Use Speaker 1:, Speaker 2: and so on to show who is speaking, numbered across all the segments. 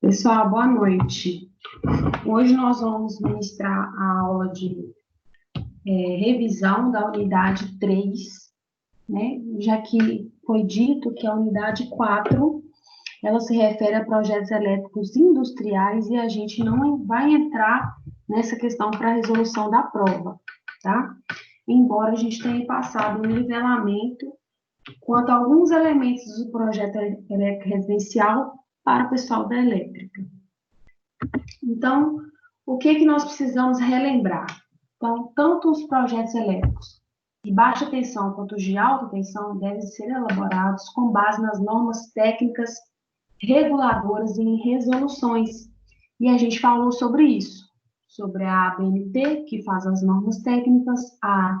Speaker 1: Pessoal, boa noite. Hoje nós vamos ministrar a aula de revisão da unidade 3, né? Já que foi dito que a unidade 4, ela se refere a projetos elétricos industriais e a gente não vai entrar nessa questão para a resolução da prova, tá? Embora a gente tenha passado um nivelamento quanto a alguns elementos do projeto elétrico residencial para o pessoal da elétrica. Então, o que nós precisamos relembrar? Então, tanto os projetos elétricos de baixa tensão quanto os de alta tensão devem ser elaborados com base nas normas técnicas reguladoras e em resoluções. E a gente falou sobre isso, sobre a ABNT, que faz as normas técnicas, a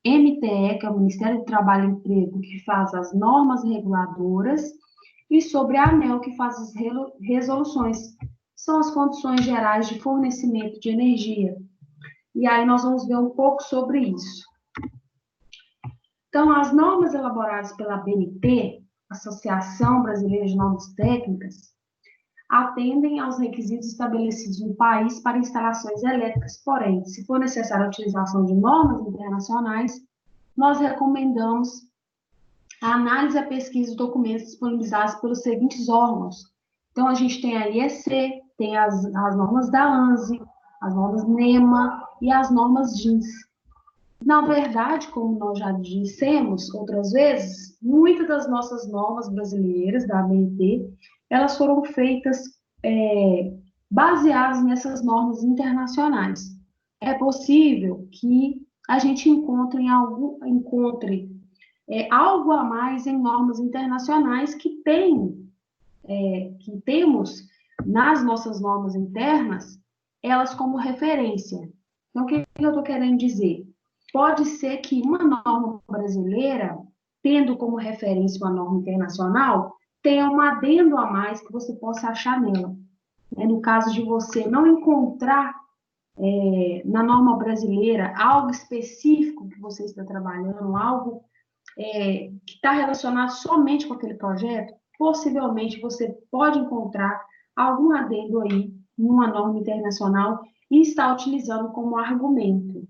Speaker 1: MTE, que é o Ministério do Trabalho e Emprego, que faz as normas reguladoras, e sobre a ANEEL, que faz as resoluções. São as condições gerais de fornecimento de energia. E aí nós vamos ver um pouco sobre isso. Então, as normas elaboradas pela ABNT, Associação Brasileira de Normas Técnicas, atendem aos requisitos estabelecidos no país para instalações elétricas, porém, se for necessária a utilização de normas internacionais, nós recomendamos a análise e a pesquisa dos documentos disponibilizados pelos seguintes órgãos. Então, a gente tem a IEC, tem as normas da ANSI, as normas NEMA e as normas DINS. Na verdade, como nós já dissemos outras vezes, muitas das nossas normas brasileiras, da ABNT, elas foram feitas baseadas nessas normas internacionais. É possível que a gente encontre algo a mais em normas internacionais que temos nas nossas normas internas, elas como referência. Então, o que eu estou querendo dizer? Pode ser que uma norma brasileira, tendo como referência uma norma internacional, tenha um adendo a mais que você possa achar nela. No caso de você não encontrar na norma brasileira algo específico que você está trabalhando, algo que está relacionado somente com aquele projeto, possivelmente você pode encontrar algum adendo aí numa norma internacional e está utilizando como argumento.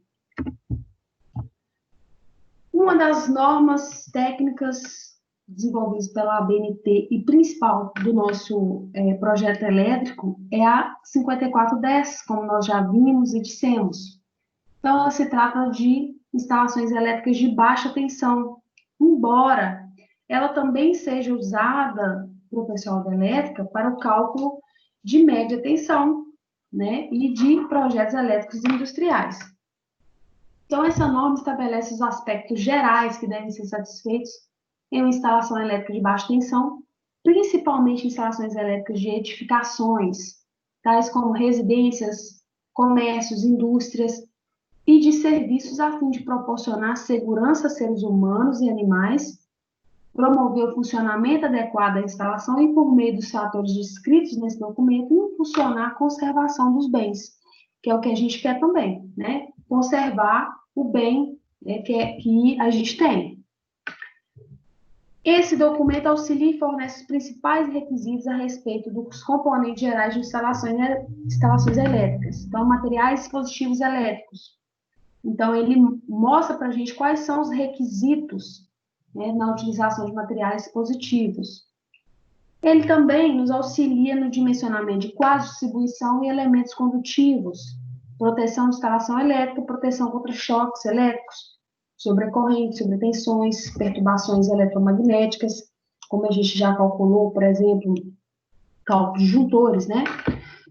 Speaker 1: Uma das normas técnicas desenvolvidas pela ABNT e principal do nosso projeto elétrico é a 5410, como nós já vimos e dissemos. Então, ela se trata de instalações elétricas de baixa tensão, embora ela também seja usada pelo pessoal da elétrica para o cálculo de média tensão, né, e de projetos elétricos industriais. Então, essa norma estabelece os aspectos gerais que devem ser satisfeitos em uma instalação elétrica de baixa tensão, principalmente instalações elétricas de edificações, tais como residências, comércios, indústrias, e de serviços a fim de proporcionar segurança a seres humanos e animais, promover o funcionamento adequado da instalação e, por meio dos fatores descritos nesse documento, impulsionar a conservação dos bens, que é o que a gente quer também, né? Conservar o bem que a gente tem. Esse documento auxilia e fornece os principais requisitos a respeito dos componentes gerais de instalações elétricas, então, materiais e dispositivos elétricos. Então, ele mostra para a gente quais são os requisitos, né, na utilização de materiais dispositivos. Ele também nos auxilia no dimensionamento de quadros de distribuição e elementos condutivos, proteção de instalação elétrica, proteção contra choques elétricos, sobrecorrentes, sobretensões, perturbações eletromagnéticas, como a gente já calculou, por exemplo, cálculo de disjuntores, né?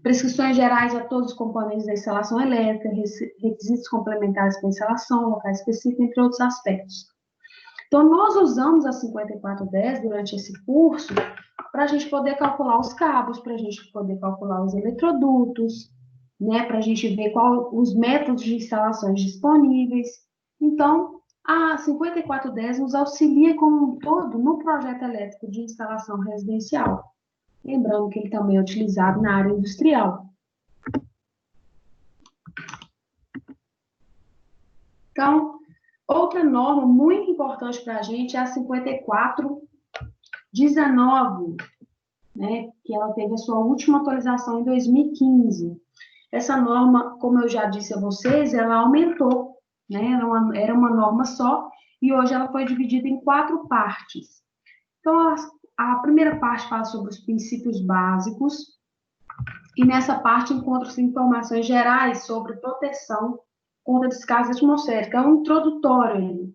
Speaker 1: Prescrições gerais a todos os componentes da instalação elétrica, requisitos complementares para a instalação, locais específicos, entre outros aspectos. Então, nós usamos a 5410 durante esse curso para a gente poder calcular os cabos, para a gente poder calcular os eletrodutos, né, para a gente ver quais os métodos de instalações disponíveis. Então, a 5410 nos auxilia como um todo no projeto elétrico de instalação residencial. Lembrando que ele também é utilizado na área industrial. Então, outra norma muito importante para a gente é a 5419, né, que ela teve a sua última atualização em 2015. Essa norma, como eu já disse a vocês, ela aumentou, né, era uma norma só, e hoje ela foi dividida em 4 partes. Então, a primeira parte fala sobre os princípios básicos, e nessa parte encontram-se informações gerais sobre proteção contra descargas atmosféricas. É um introdutório.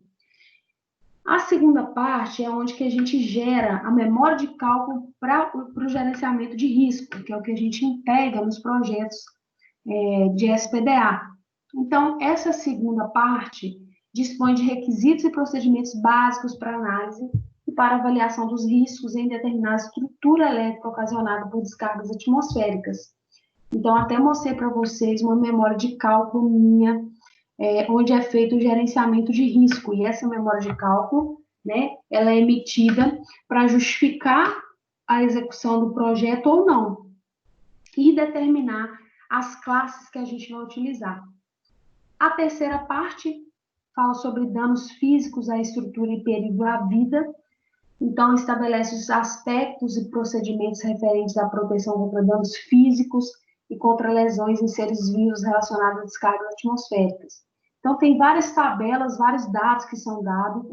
Speaker 1: A segunda parte é onde que a gente gera a memória de cálculo para o gerenciamento de risco, que é o que a gente integra nos projetos de SPDA. Então, essa segunda parte dispõe de requisitos e procedimentos básicos para análise e para avaliação dos riscos em determinada estrutura elétrica ocasionada por descargas atmosféricas. Então, até mostrei para vocês uma memória de cálculo minha, onde é feito o gerenciamento de risco. E essa memória de cálculo, né, ela é emitida para justificar a execução do projeto ou não, e determinar as classes que a gente vai utilizar. A terceira parte fala sobre danos físicos à estrutura e perigo à vida. Então, estabelece os aspectos e procedimentos referentes à proteção contra danos físicos e contra lesões em seres vivos relacionados a descargas atmosféricas. Então, tem várias tabelas, vários dados que são dados,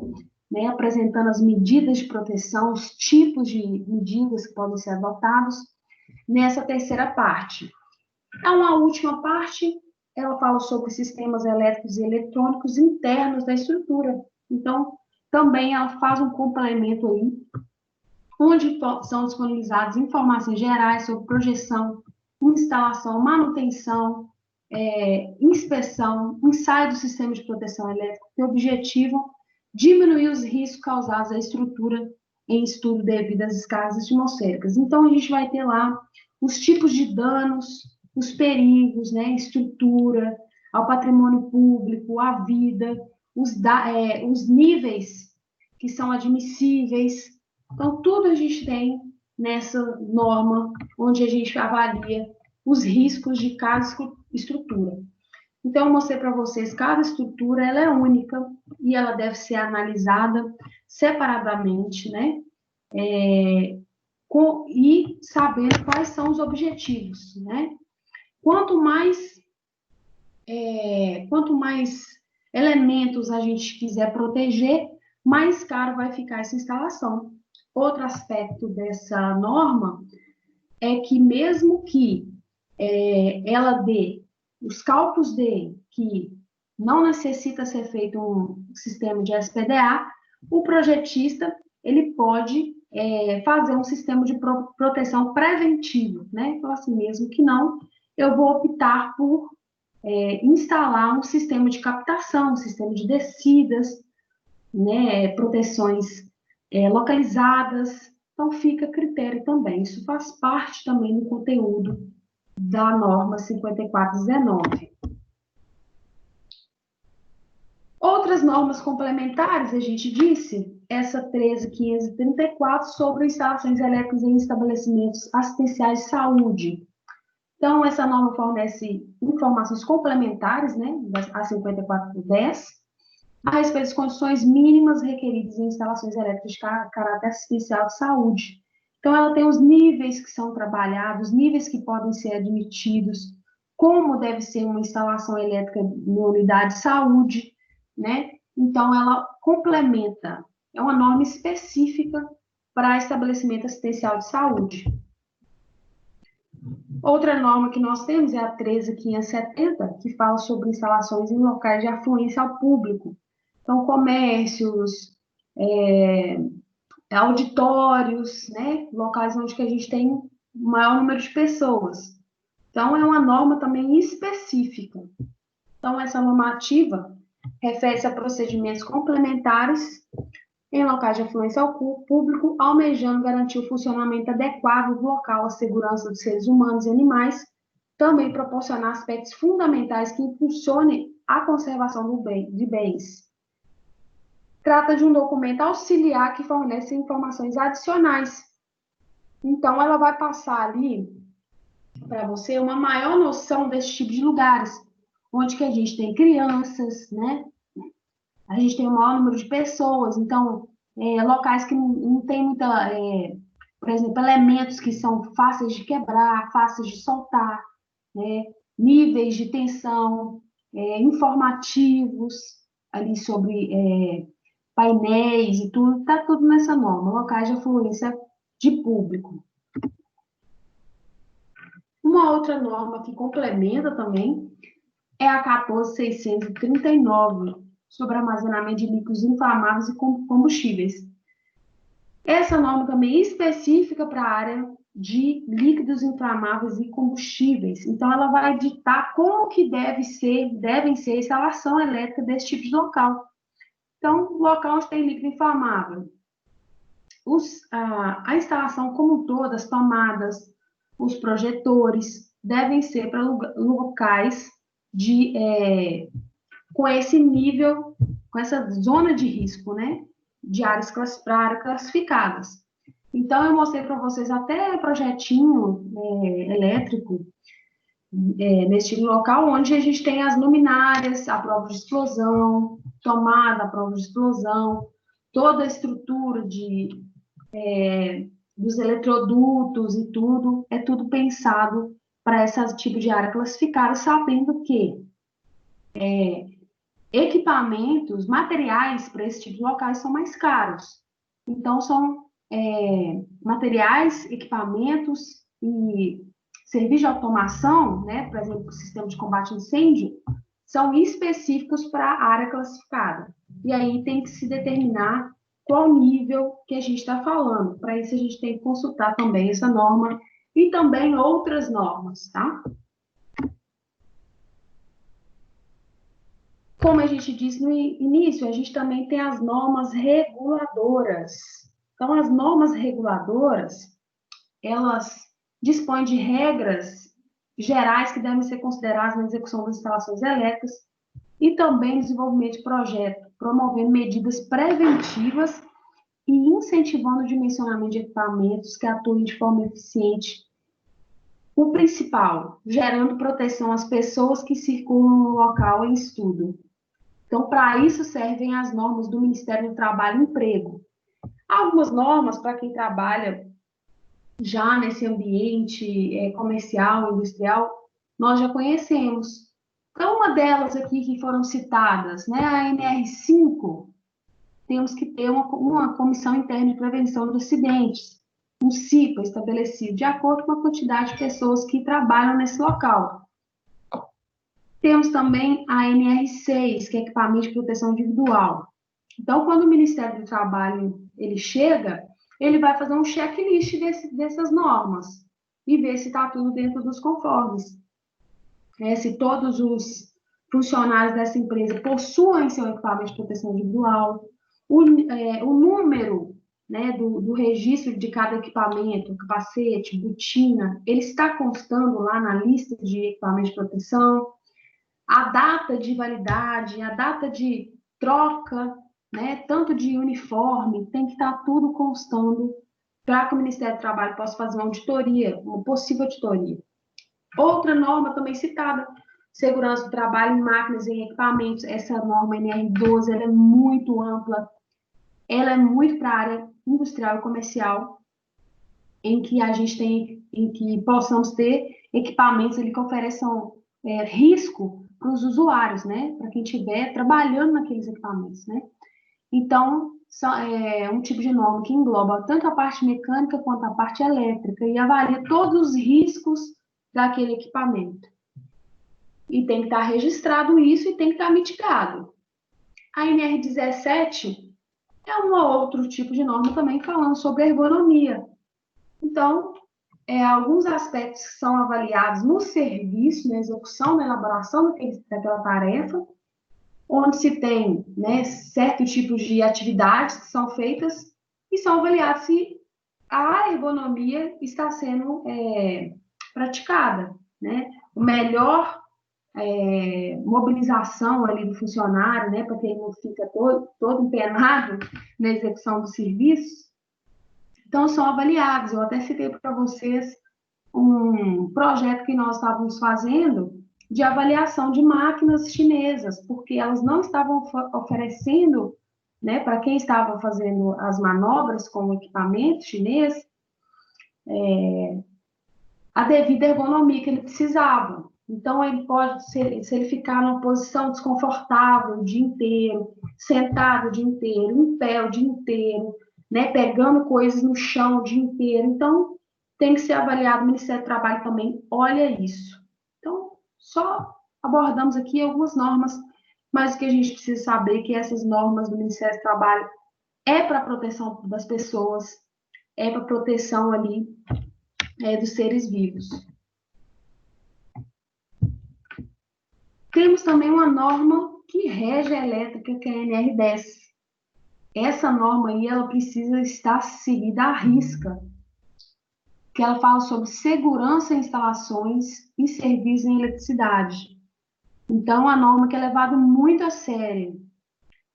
Speaker 1: né, apresentando as medidas de proteção, os tipos de medidas que podem ser adotados nessa terceira parte. A última parte, ela fala sobre sistemas elétricos e eletrônicos internos da estrutura. Então, também ela faz um complemento aí, onde são disponibilizadas informações gerais sobre projeção, instalação, manutenção, inspeção, ensaio do sistema de proteção elétrica, que objetivam diminuir os riscos causados à estrutura em estudo devido às descargas atmosféricas. Então, a gente vai ter lá os tipos de danos, os perigos, né, estrutura, ao patrimônio público, à vida, os níveis que são admissíveis. Então, tudo a gente tem nessa norma, onde a gente avalia os riscos de cada estrutura. Então, eu mostrei para vocês, cada estrutura ela é única e ela deve ser analisada separadamente, né? E sabendo quais são os objetivos, né? Quanto mais elementos a gente quiser proteger, mais caro vai ficar essa instalação. Outro aspecto dessa norma é que mesmo que ela dê, os cálculos dê que não necessita ser feito um sistema de SPDA, o projetista ele pode fazer um sistema de proteção preventivo, né? Então, assim, mesmo que não, eu vou optar por instalar um sistema de captação, um sistema de descidas, né? Proteções localizadas. Então, fica a critério também. Isso faz parte também do conteúdo da norma 5419. Outras normas complementares, a gente disse, essa 13.534 sobre instalações elétricas em estabelecimentos assistenciais de saúde. Então, essa norma fornece informações complementares, né, a 5410, a respeito das condições mínimas requeridas em instalações elétricas de caráter assistencial de saúde. Então, ela tem os níveis que são trabalhados, níveis que podem ser admitidos, como deve ser uma instalação elétrica na unidade de saúde, né? Então, ela complementa, é uma norma específica para estabelecimento assistencial de saúde. Outra norma que nós temos é a 13.570, que fala sobre instalações em locais de afluência ao público. Então, comércios, auditórios, né? Locais onde que a gente tem um maior número de pessoas. Então, é uma norma também específica. Então, essa normativa refere-se a procedimentos complementares em locais de afluência ao público, almejando garantir o funcionamento adequado do local, a segurança dos seres humanos e animais, também proporcionar aspectos fundamentais que impulsionem a conservação de bens. Trata de um documento auxiliar que fornece informações adicionais. Então, ela vai passar ali para você uma maior noção desse tipo de lugares, onde que a gente tem crianças, né? A gente tem um maior número de pessoas, então, locais que não tem muita por exemplo, elementos que são fáceis de quebrar, fáceis de soltar, né? Níveis de tensão, informativos, ali sobre painéis e tudo, está tudo nessa norma, locais de afluência de público. Uma outra norma que complementa também é a 14.639, sobre armazenamento de líquidos inflamáveis e combustíveis. Essa norma também é específica para a área de líquidos inflamáveis e combustíveis. Então, ela vai ditar como que devem ser a instalação elétrica desse tipo de local. Então, local onde tem líquido inflamável, a instalação como um todo, as tomadas, os projetores, devem ser para locais com esse nível, com essa zona de risco, né? De áreas classificadas. Então, eu mostrei para vocês até projetinho elétrico neste local, onde a gente tem as luminárias, a prova de explosão, tomada, a prova de explosão, toda a estrutura dos eletrodutos e tudo, é tudo pensado para esse tipo de área classificada, sabendo que equipamentos, materiais para esse tipo de locais são mais caros. Então, são materiais, equipamentos e serviços de automação, né, por exemplo, o sistema de combate a incêndio, são específicos para a área classificada. E aí tem que se determinar qual nível que a gente está falando. Para isso, a gente tem que consultar também essa norma e também outras normas, tá? Como a gente disse no início, a gente também tem as normas reguladoras. Então, as normas reguladoras, elas dispõem de regras gerais que devem ser consideradas na execução das instalações elétricas e também desenvolvimento de projeto, promovendo medidas preventivas e incentivando o dimensionamento de equipamentos que atuem de forma eficiente. O principal, gerando proteção às pessoas que circulam no local em estudo. Então, para isso servem as normas do Ministério do Trabalho e Emprego. Algumas normas para quem trabalha já nesse ambiente comercial, industrial, nós já conhecemos. Então, uma delas aqui que foram citadas, né, a NR5, temos que ter uma Comissão Interna de Prevenção de Acidentes, um CIPA estabelecido de acordo com a quantidade de pessoas que trabalham nesse local. Temos também a NR6, que é Equipamento de Proteção Individual. Então, quando o Ministério do Trabalho ele chega, ele vai fazer um checklist dessas normas e ver se está tudo dentro dos conformes. Se todos os funcionários dessa empresa possuem seu equipamento de proteção individual, o número, né, do registro de cada equipamento, capacete, botina, ele está constando lá na lista de equipamento de proteção, a data de validade, a data de troca, né, tanto de uniforme, tem que estar tudo constando para que o Ministério do Trabalho possa fazer uma auditoria, uma possível auditoria. Outra norma também citada, segurança do trabalho em máquinas e equipamentos. Essa norma NR12, ela é muito ampla, ela é muito para a área industrial e comercial, em que possamos ter equipamentos ali que ofereçam risco para os usuários, né? Para quem estiver trabalhando naqueles equipamentos, né? Então, é um tipo de norma que engloba tanto a parte mecânica quanto a parte elétrica e avalia todos os riscos daquele equipamento. E tem que estar registrado isso e tem que estar mitigado. A NR17 é um outro tipo de norma também falando sobre ergonomia. Então, alguns aspectos que são avaliados no serviço, na execução, na elaboração daquela tarefa, onde se tem, né, certos tipos de atividades que são feitas e são avaliados se a ergonomia está sendo praticada, né? O melhor mobilização ali do funcionário, né, para que ele não fique todo empenado na execução do serviço. Então, são avaliados. Eu até citei para vocês um projeto que nós estávamos fazendo de avaliação de máquinas chinesas, porque elas não estavam oferecendo, né, para quem estava fazendo as manobras com o equipamento chinês, a devida ergonomia que ele precisava. Então, ele pode, se ele ficar numa posição desconfortável o dia inteiro, sentado o dia inteiro, em pé o dia inteiro, né, pegando coisas no chão o dia inteiro. Então, tem que ser avaliado. O Ministério do Trabalho também olha isso. Então, só abordamos aqui algumas normas, mas o que a gente precisa saber é que essas normas do Ministério do Trabalho é para a proteção das pessoas, é para a proteção ali dos seres vivos. Temos também uma norma que rege a elétrica, que é a NR10. Essa norma aí, ela precisa estar seguida à risca, que ela fala sobre segurança em instalações e serviços em eletricidade. Então, a norma que é levada muito a sério.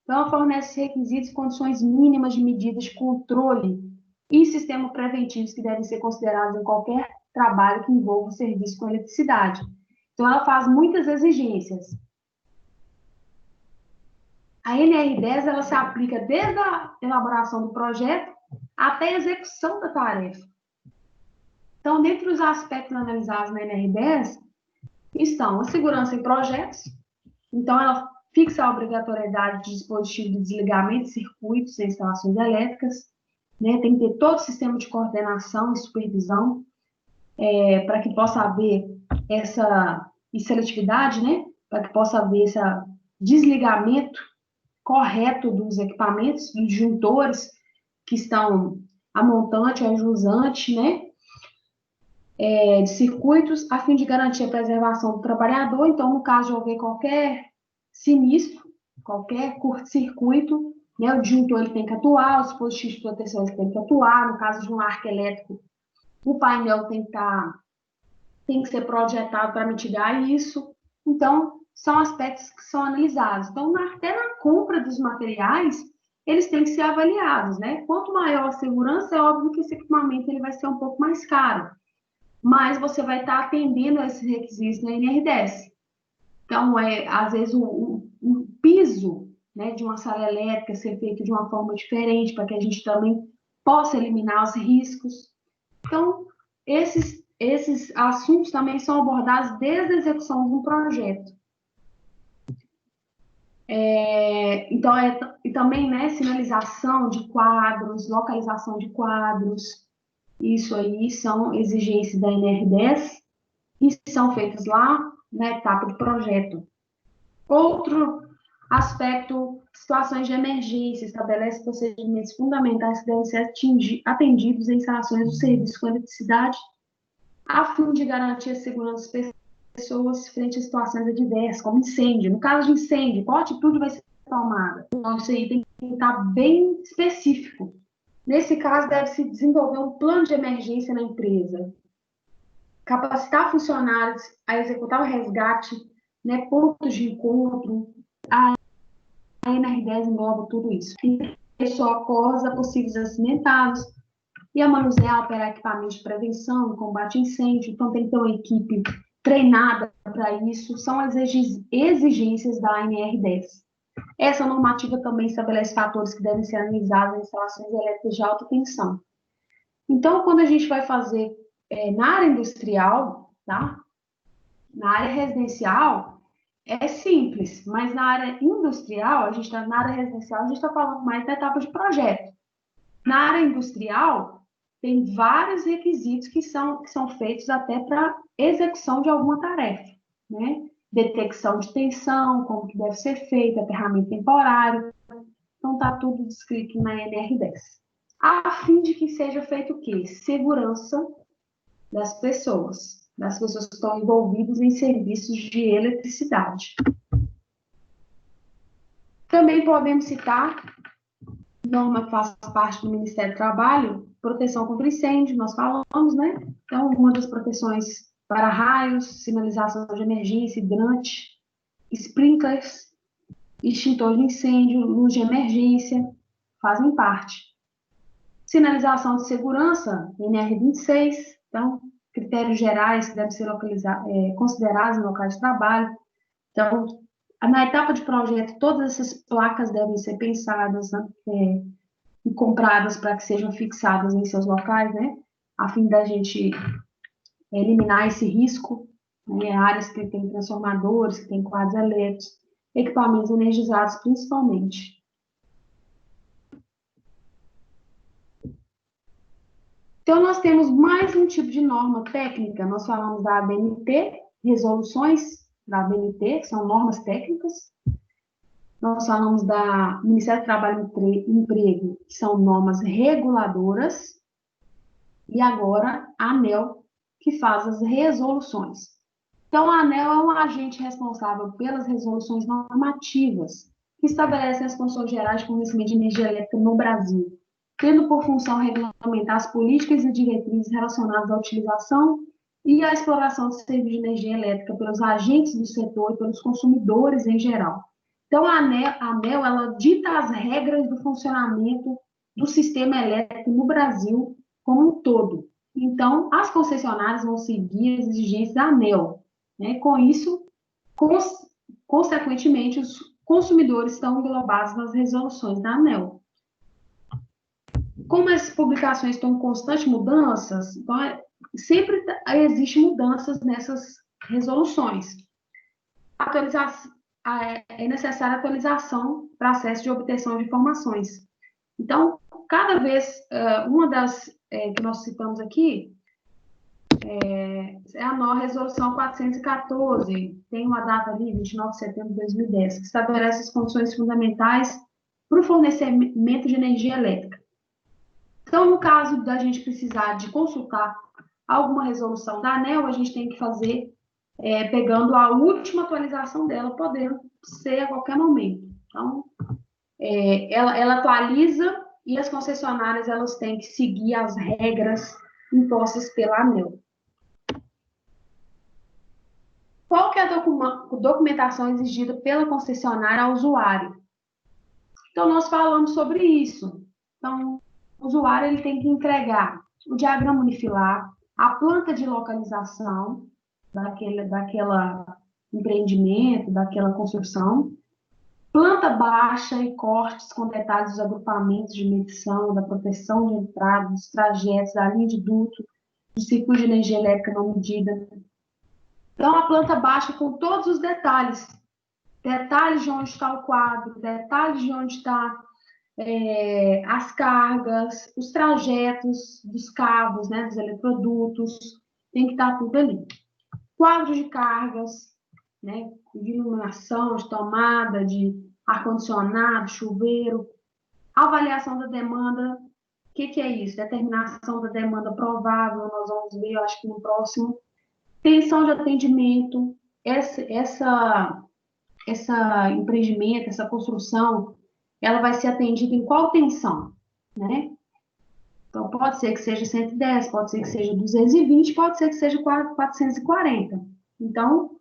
Speaker 1: Então, ela fornece requisitos e condições mínimas de medidas de controle e sistemas preventivos que devem ser considerados em qualquer trabalho que envolva serviço com eletricidade. Então, ela faz muitas exigências. A NR10 ela se aplica desde a elaboração do projeto até a execução da tarefa. Então, dentre os aspectos analisados na NR10 estão a segurança em projetos. Então, ela fixa a obrigatoriedade de dispositivo de desligamento de circuitos em instalações elétricas, né? Tem que ter todo o sistema de coordenação e supervisão para que possa haver essa seletividade, né? Para que possa haver esse desligamento correto dos equipamentos, dos disjuntores que estão a montante, a jusante, né? De circuitos, a fim de garantir a preservação do trabalhador. Então, no caso de haver qualquer sinistro, qualquer curto-circuito, né, o disjuntor ele tem que atuar, os dispositivos de proteção ele tem que atuar. No caso de um arco elétrico, o painel tem que ser projetado para mitigar isso. Então, são aspectos que são analisados. Então, até na compra dos materiais, eles têm que ser avaliados, né? Quanto maior a segurança, é óbvio que esse equipamento ele vai ser um pouco mais caro, mas você vai estar atendendo a esses requisitos na NR10. Então, às vezes, o piso, né, de uma sala elétrica ser feito de uma forma diferente, para que a gente também possa eliminar os riscos. Então, esses assuntos também são abordados desde a execução de um projeto. Então, e também, né, sinalização de quadros, localização de quadros, isso aí são exigências da NR10 e são feitas lá na etapa de projeto. Outro aspecto, situações de emergência, estabelece procedimentos fundamentais que devem ser atendidos em instalações do serviço com eletricidade, a fim de garantir a segurança das pessoas frente a situações adversas, como incêndio. No caso de incêndio, qual atitude vai ser tomada? Então, isso aí tem que estar bem específico. Nesse caso, deve-se desenvolver um plano de emergência na empresa, capacitar funcionários a executar o resgate, né, pontos de encontro. A NR10 engloba tudo isso. E socorros a possíveis acidentados e a manusear, operar equipamentos de prevenção, combate a incêndio. Então, tem que ter uma equipe treinada para isso. São as exigências da ANR10. Essa normativa também estabelece fatores que devem ser analisados em instalações elétricas de alta tensão. Então, quando a gente vai fazer na área industrial, tá? Na área residencial, é simples, mas na área industrial, na área residencial, a gente está falando mais da etapa de projeto. Na área industrial, tem vários requisitos que são feitos até para execução de alguma tarefa, né? Detecção de tensão, como que deve ser feita, aterramento temporário. Então, está tudo descrito na NR10. A fim de que seja feito o quê? Segurança das pessoas que estão envolvidas em serviços de eletricidade. Também podemos citar norma que faz parte do Ministério do Trabalho, proteção contra incêndio, nós falamos, né? Então, uma das proteções para raios, sinalização de emergência, hidrante, sprinklers, extintor de incêndio, luz de emergência, fazem parte. Sinalização de segurança, NR26, então, critérios gerais que devem ser considerados em locais de trabalho. Então, na etapa de projeto, todas essas placas devem ser pensadas, né, e compradas para que sejam fixadas em seus locais, né? a fim da gente eliminar esse risco, né, áreas que tem transformadores, que tem quadros elétricos, equipamentos energizados principalmente. Então, nós temos mais um tipo de norma técnica, nós falamos da ABNT, resoluções da ABNT, que são normas técnicas. Nós falamos da Ministério do Trabalho e Emprego, que são normas reguladoras. E agora, a ANEEL, que faz as resoluções. Então, a ANEEL é um agente responsável pelas resoluções normativas, que estabelecem as condições gerais de fornecimento de energia elétrica no Brasil, tendo por função regulamentar as políticas e diretrizes relacionadas à utilização e à exploração de serviços de energia elétrica pelos agentes do setor e pelos consumidores em geral. Então, a ANEEL ela dita as regras do funcionamento do sistema elétrico no Brasil como um todo. Então, as concessionárias vão seguir as exigências da ANEEL, né? Com isso, consequentemente, os consumidores estão englobados nas resoluções da ANEEL. Como essas publicações estão em constantes mudanças, então, sempre existe mudanças nessas resoluções. É necessária atualização para acesso de obtenção de informações. Então, cada vez, uma das que nós citamos aqui é a nova resolução 414, tem uma data ali, 29 de setembro de 2010, que estabelece as condições fundamentais para o fornecimento de energia elétrica. Então, no caso da gente precisar de consultar alguma resolução da ANEEL, a gente tem que fazer pegando a última atualização dela, podendo ser a qualquer momento. Então, ela atualiza e as concessionárias elas têm que seguir as regras impostas pela ANEEL. Qual que é a documentação exigida pela concessionária ao usuário? Então, nós falamos sobre isso. Então, o usuário ele tem que entregar o diagrama unifilar, a planta de localização daquela empreendimento, daquela construção, planta baixa e cortes com detalhes dos agrupamentos de medição, da proteção de entrada, dos trajetos, da linha de duto, do ciclo de energia elétrica não medida. Então, a planta baixa com todos os detalhes. Detalhes de onde está o quadro, detalhes de onde está as cargas, os trajetos dos cabos, né, dos eletrodutos, tem que estar tudo ali. Quadro de cargas, né, de iluminação, de tomada, de ar-condicionado, chuveiro, avaliação da demanda. O que é isso? Determinação da demanda provável, nós vamos ver, eu acho que no próximo. Tensão de atendimento, esse empreendimento, essa construção, ela vai ser atendida em qual tensão, né? Então, pode ser que seja 110, pode ser que seja 220, pode ser que seja 440. Então,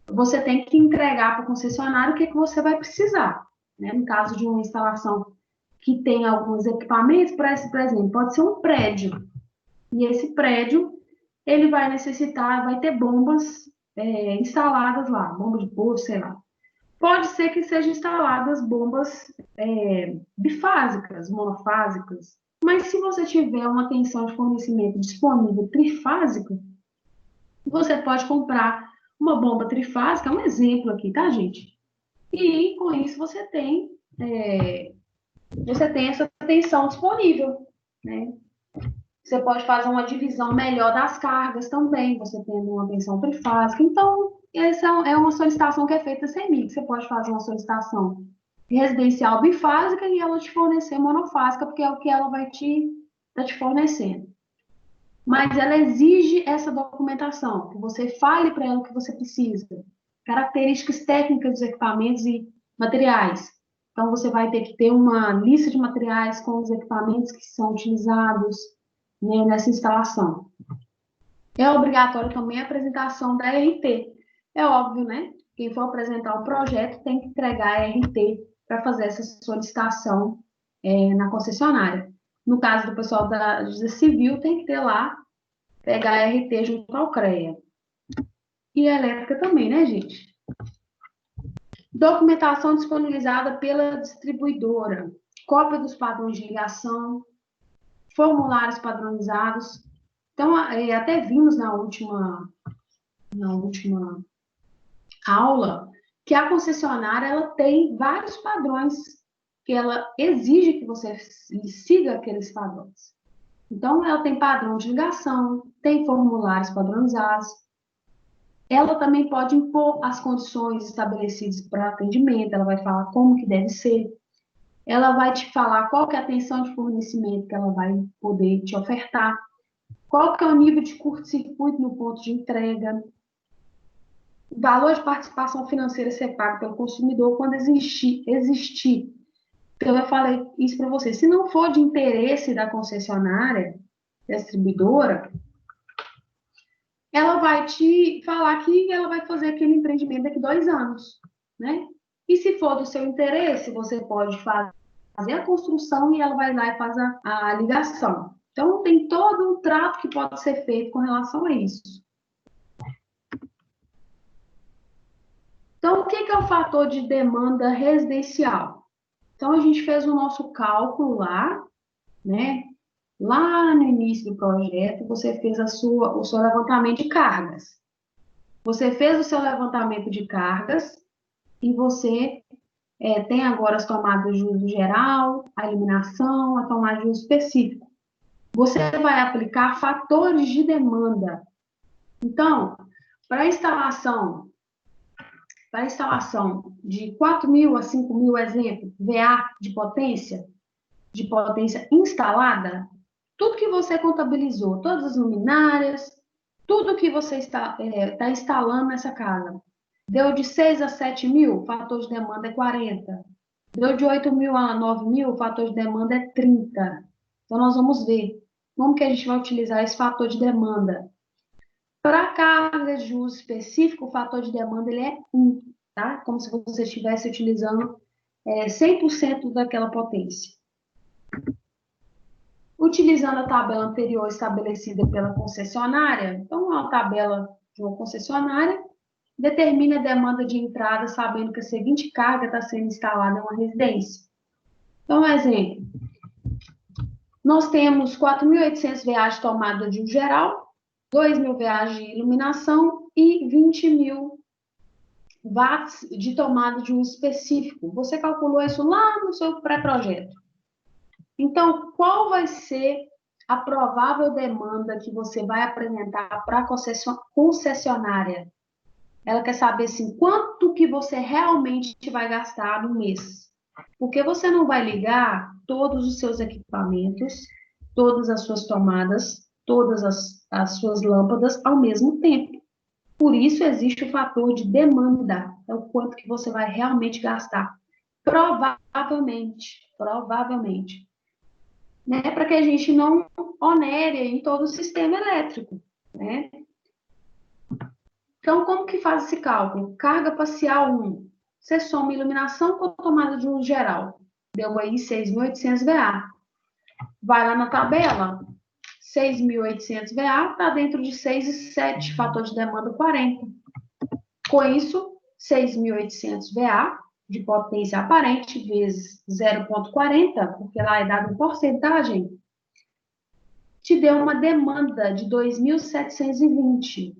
Speaker 1: você tem que entregar para o concessionário o que você vai precisar, né? No caso de uma instalação que tem alguns equipamentos, por exemplo, pode ser um prédio, e esse prédio, ele vai necessitar, vai ter bombas instaladas lá, bomba de poço, sei lá. Pode ser que sejam instaladas bombas bifásicas, monofásicas, mas se você tiver uma tensão de fornecimento disponível trifásica, você pode comprar uma bomba trifásica, um exemplo aqui, tá, gente? E com isso você tem essa tensão disponível, né? Você pode fazer uma divisão melhor das cargas também, você tendo uma tensão trifásica. Então, essa é uma solicitação que é feita sem mim. Você pode fazer uma solicitação residencial bifásica e ela te fornecer monofásica, porque é o que ela vai te fornecendo. Mas ela exige essa documentação, que você fale para ela o que você precisa, características técnicas dos equipamentos e materiais. Então, você vai ter que ter uma lista de materiais com os equipamentos que são utilizados, né, nessa instalação. É obrigatório também a apresentação da RT. É óbvio, né? Quem for apresentar o projeto tem que entregar a RT para fazer essa solicitação na concessionária. No caso do pessoal da Justiça Civil, tem que ter lá, pegar a RT junto ao CREA. E a elétrica também, né, gente? Documentação disponibilizada pela distribuidora. Cópia dos padrões de ligação, formulários padronizados. Então, até vimos na última aula que a concessionária ela tem vários padrões que ela exige que você siga aqueles padrões. Então, ela tem padrão de ligação, tem formulários padronizados. Ela também pode impor as condições estabelecidas para atendimento, ela vai falar como que deve ser. Ela vai te falar qual que é a atenção de fornecimento que ela vai poder te ofertar, qual que é o nível de curto-circuito no ponto de entrega, o valor de participação financeira ser pago pelo consumidor quando existir. Então, eu falei isso para você. Se não for de interesse da concessionária, da distribuidora, ela vai te falar que ela vai fazer aquele empreendimento daqui 2 anos, né? E se for do seu interesse, você pode fazer a construção e ela vai lá e faz a ligação. Então, tem todo um trato que pode ser feito com relação a isso. Então, o que é o fator de demanda residencial? Então, a gente fez o nosso cálculo lá, né? Lá no início do projeto, você fez o seu levantamento de cargas. Você fez o seu levantamento de cargas e você tem agora as tomadas de uso geral, a iluminação, a tomada de uso específico. Você vai aplicar fatores de demanda. Então, para a instalação de 4.000 a 5.000, exemplo, VA de potência instalada, tudo que você contabilizou, todas as luminárias, tudo que você está instalando nessa casa, deu de 6 a 7.000, o fator de demanda é 40. Deu de 8.000 a 9.000, o fator de demanda é 30. Então, nós vamos ver como que a gente vai utilizar esse fator de demanda. Para cargas de uso específico, o fator de demanda ele é 1, tá? Como se você estivesse utilizando 100% daquela potência. Utilizando a tabela anterior estabelecida pela concessionária, então, uma tabela de uma concessionária determina a demanda de entrada, sabendo que a seguinte carga está sendo instalada em uma residência. Então, exemplo, nós temos 4.800 VA de tomada de uso geral, 2.000 VA de iluminação e 20.000 watts de tomada de uso específico. Você calculou isso lá no seu pré-projeto. Então, qual vai ser a provável demanda que você vai apresentar para a concessionária? Ela quer saber, assim, quanto que você realmente vai gastar no mês. Porque você não vai ligar todos os seus equipamentos, todas as suas tomadas, todas as suas lâmpadas ao mesmo tempo. Por isso, existe o fator de demanda, é o quanto que você vai realmente gastar. Provavelmente, né? Para que a gente não onere em todo o sistema elétrico, né? Então, como que faz esse cálculo? Carga parcial 1. Você soma iluminação com tomada de uso geral. Deu aí 6.800 VA. Vai lá na tabela. 6.800 VA está dentro de 6 e 7, fator de demanda 40. Com isso, 6.800 VA de potência aparente vezes 0,40, porque lá é dado em porcentagem, te deu uma demanda de 2.720.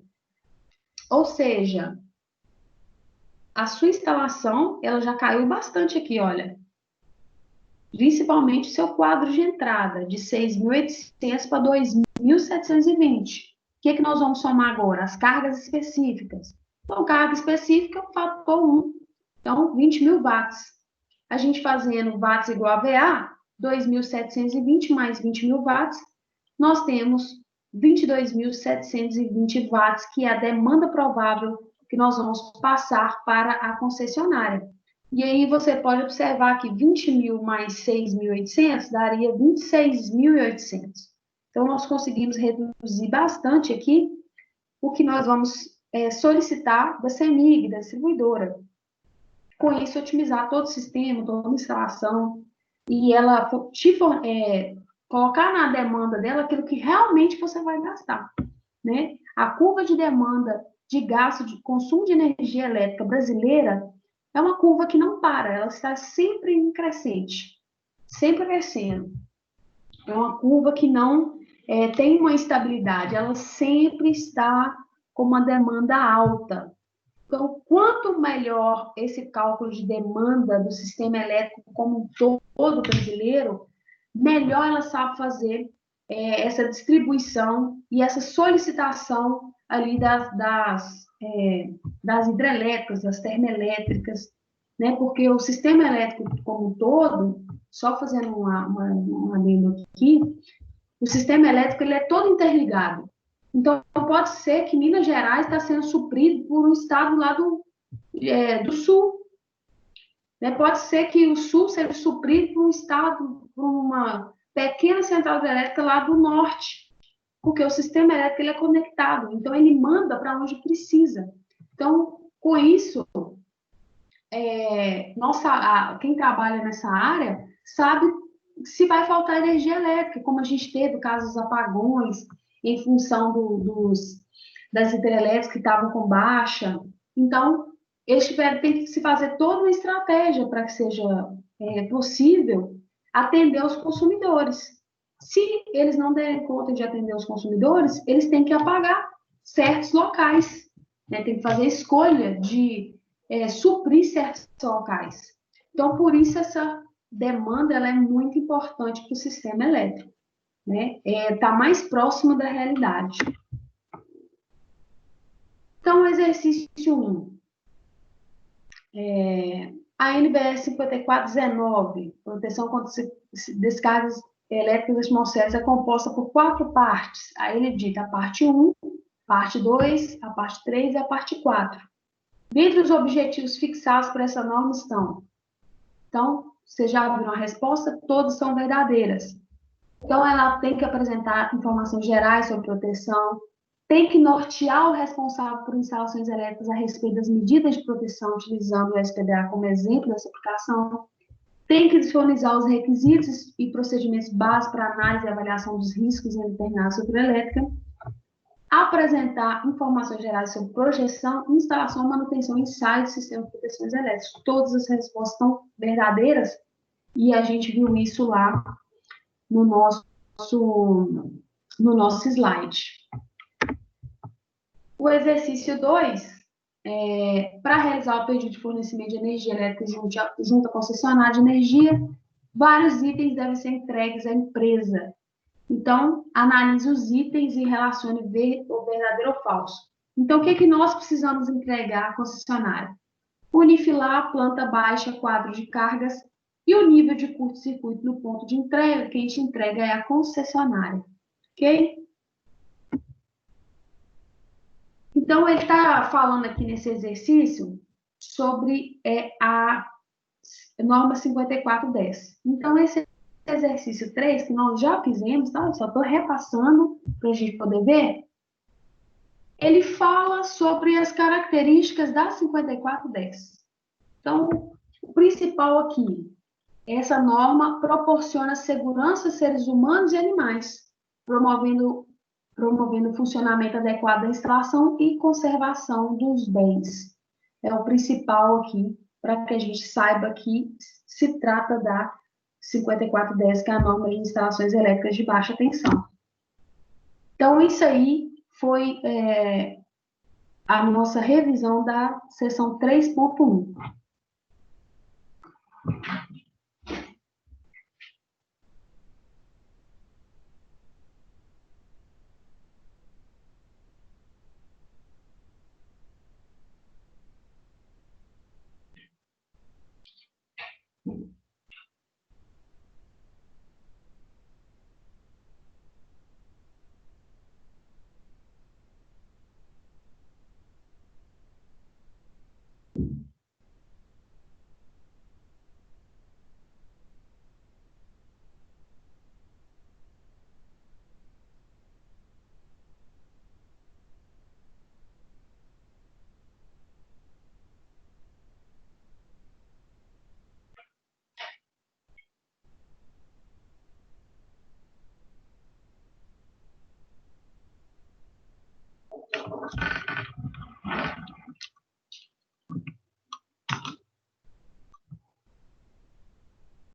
Speaker 1: Ou seja, a sua instalação, ela já caiu bastante aqui, olha. Principalmente o seu quadro de entrada, de 6.800 para 2.720. O que nós vamos somar agora? As cargas específicas. Então, carga específica é o fator 1. Então, 20.000 watts. A gente fazendo watts igual a VA, 2.720 mais 20.000 watts, nós temos 22.720 watts, que é a demanda provável que nós vamos passar para a concessionária. E aí você pode observar que 20.000 mais 6.800 daria 26.800. Então, nós conseguimos reduzir bastante aqui o que nós vamos solicitar da CEMIG, da distribuidora. Com isso, otimizar todo o sistema, toda a instalação, e ela colocar na demanda dela aquilo que realmente você vai gastar, né? A curva de demanda de gasto, de consumo de energia elétrica brasileira é uma curva que não para, ela está sempre em crescente, sempre crescendo. É uma curva que não tem uma estabilidade, ela sempre está com uma demanda alta. Então, quanto melhor esse cálculo de demanda do sistema elétrico como um todo brasileiro, melhor ela sabe fazer essa distribuição e essa solicitação ali das hidrelétricas, das termoelétricas, né? Porque o sistema elétrico como um todo, só fazendo uma adendo aqui, o sistema elétrico ele é todo interligado. Então, pode ser que Minas Gerais está sendo suprido por um estado lá do sul. Né? Pode ser que o sul seja suprido por um estado, por uma pequena central elétrica lá do norte, porque o sistema elétrico ele é conectado, então ele manda para onde precisa. Então, com isso, quem trabalha nessa área sabe se vai faltar energia elétrica, como a gente teve casos apagões em função das hidrelétricas que estavam com baixa. Então, eles tem que se fazer toda uma estratégia para que seja possível atender os consumidores. Se eles não derem conta de atender os consumidores, eles têm que apagar certos locais, né? Tem que fazer escolha de suprir certos locais. Então, por isso, essa demanda ela é muito importante para o sistema elétrico. Né? Tá mais próximo da realidade. Então, exercício 1. A NBS 5419, proteção contra descargas elétricas atmosféricas, é composta por 4 partes. Aí ele dita a parte 1, parte 2, a parte 3 e a parte 4. Dentre os objetivos fixados por essa norma estão. Então, vocês já viram a resposta? Todas são verdadeiras. Então, ela tem que apresentar informações gerais sobre proteção, tem que nortear o responsável por instalações elétricas a respeito das medidas de proteção, utilizando o SPDA como exemplo dessa aplicação, tem que disponibilizar os requisitos e procedimentos básicos para análise e avaliação dos riscos em determinada hidrelétrica, apresentar informações gerais sobre projeção, instalação, manutenção e ensaio do sistema de proteções elétricas. Todas as respostas estão verdadeiras e a gente viu isso lá no nosso slide. O exercício 2, para realizar o pedido de fornecimento de energia elétrica junto à concessionária de energia, vários itens devem ser entregues à empresa. Então, analise os itens e relacione o verdadeiro ou falso. Então, o que nós precisamos entregar à concessionária? Unifilar, planta baixa, quadro de cargas e o nível de curto-circuito no ponto de entrega, que a gente entrega é a concessionária. Ok? Então, ele está falando aqui nesse exercício sobre a norma 5410. Então, esse exercício 3, que nós já fizemos, tá? Eu só estou repassando para a gente poder ver. Ele fala sobre as características da 5410. Então, o principal aqui, essa norma proporciona segurança a seres humanos e animais, promovendo o funcionamento adequado da instalação e conservação dos bens. É o principal aqui, para que a gente saiba que se trata da 5410, que é a norma de instalações elétricas de baixa tensão. Então, isso aí foi a nossa revisão da seção 3.1.